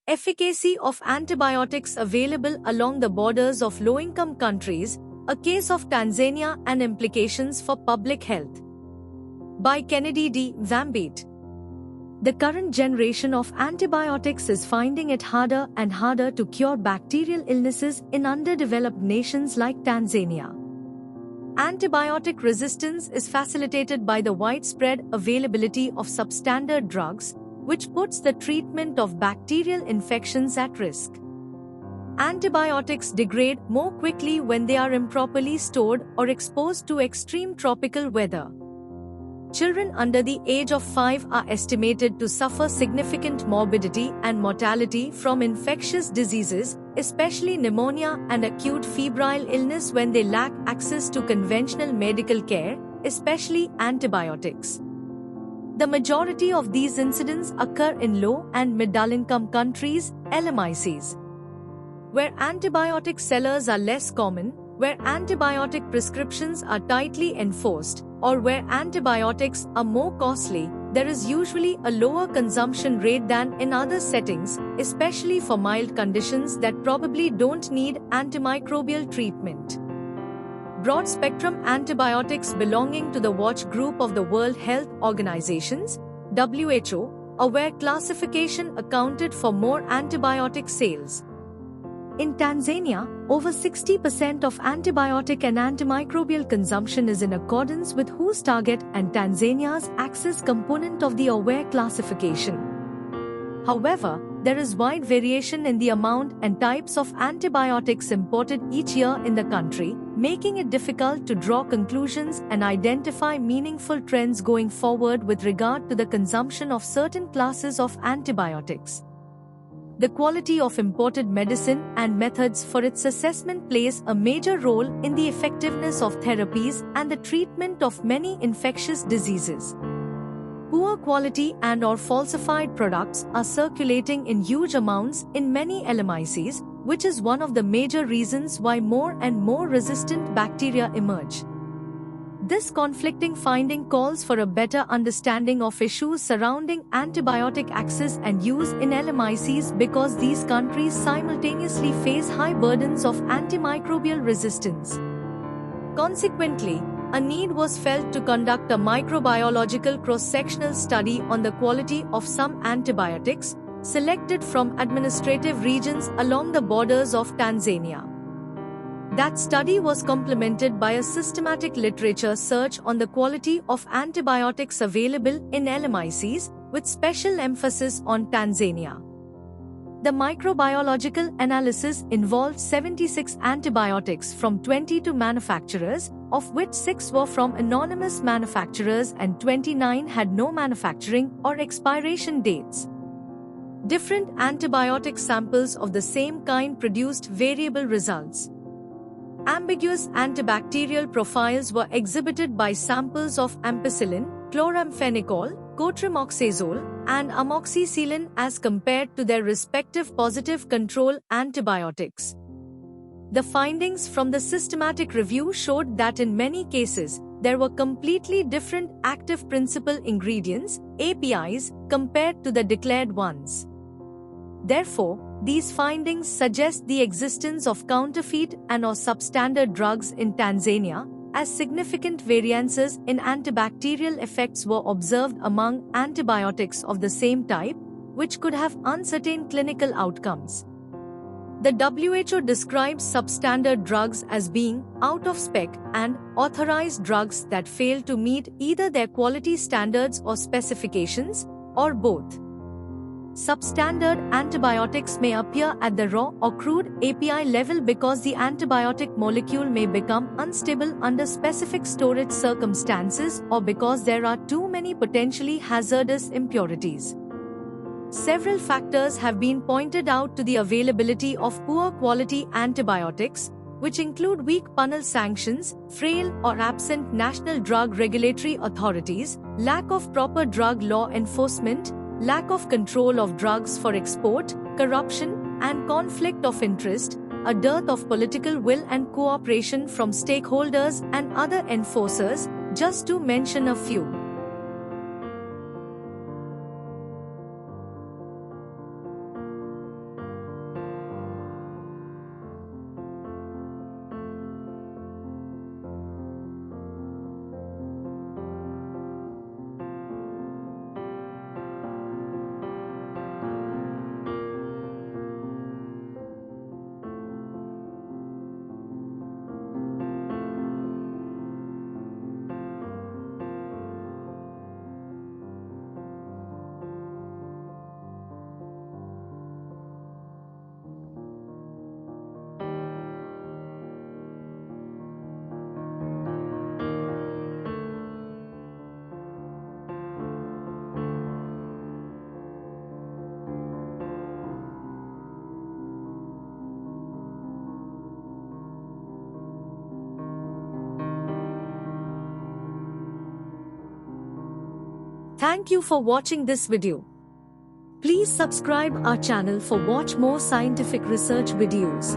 Efficacy of antibiotics available along the borders of low-income countries, a case of Tanzania and implications for public health. By Kennedy D. Zambit. The current generation of antibiotics is finding it harder and harder to cure bacterial illnesses in underdeveloped nations like Tanzania. Antibiotic resistance is facilitated by the widespread availability of substandard drugs, which puts the treatment of bacterial infections at risk. Antibiotics degrade more quickly when they are improperly stored or exposed to extreme tropical weather. Children under the age of 5 are estimated to suffer significant morbidity and mortality from infectious diseases, especially pneumonia and acute febrile illness when they lack access to conventional medical care, especially antibiotics. The majority of these incidents occur in low and middle-income countries, LMICs, where antibiotic sellers are less common, where antibiotic prescriptions are tightly enforced, or where antibiotics are more costly. There is usually a lower consumption rate than in other settings, especially for mild conditions that probably don't need antimicrobial treatment. Broad-spectrum antibiotics belonging to the watch group of the World Health Organization's (WHO), where classification accounted for more antibiotic sales. In Tanzania, over 60% of antibiotic and antimicrobial consumption is in accordance with WHO's target and Tanzania's access component of the AWARE classification. However, there is wide variation in the amount and types of antibiotics imported each year in the country, making it difficult to draw conclusions and identify meaningful trends going forward with regard to the consumption of certain classes of antibiotics. The quality of imported medicine and methods for its assessment plays a major role in the effectiveness of therapies and the treatment of many infectious diseases. Poor quality and/or falsified products are circulating in huge amounts in many LMICs, which is one of the major reasons why more and more resistant bacteria emerge. This conflicting finding calls for a better understanding of issues surrounding antibiotic access and use in LMICs because these countries simultaneously face high burdens of antimicrobial resistance. Consequently, a need was felt to conduct a microbiological cross-sectional study on the quality of some antibiotics, selected from administrative regions along the borders of Tanzania. That study was complemented by a systematic literature search on the quality of antibiotics available in LMICs, with special emphasis on Tanzania. The microbiological analysis involved 76 antibiotics from 22 manufacturers, of which 6 were from anonymous manufacturers and 29 had no manufacturing or expiration dates. Different antibiotic samples of the same kind produced variable results. Ambiguous antibacterial profiles were exhibited by samples of ampicillin, chloramphenicol, cotrimoxazole, and amoxicillin as compared to their respective positive control antibiotics. The findings from the systematic review showed that in many cases, there were completely different active principal ingredients, APIs, compared to the declared ones. Therefore, these findings suggest the existence of counterfeit and/or substandard drugs in Tanzania, as significant variances in antibacterial effects were observed among antibiotics of the same type, which could have uncertain clinical outcomes. The WHO describes substandard drugs as being out of spec and authorized drugs that fail to meet either their quality standards or specifications, or both. Substandard antibiotics may appear at the raw or crude API level because the antibiotic molecule may become unstable under specific storage circumstances or because there are too many potentially hazardous impurities. Several factors have been pointed out to the availability of poor quality antibiotics, which include weak panel sanctions, frail or absent national drug regulatory authorities, lack of proper drug law enforcement, lack of control of drugs for export, corruption, and conflict of interest, a dearth of political will and cooperation from stakeholders and other enforcers, just to mention a few. Thank you for watching this video. Please subscribe our channel for watch more scientific research videos.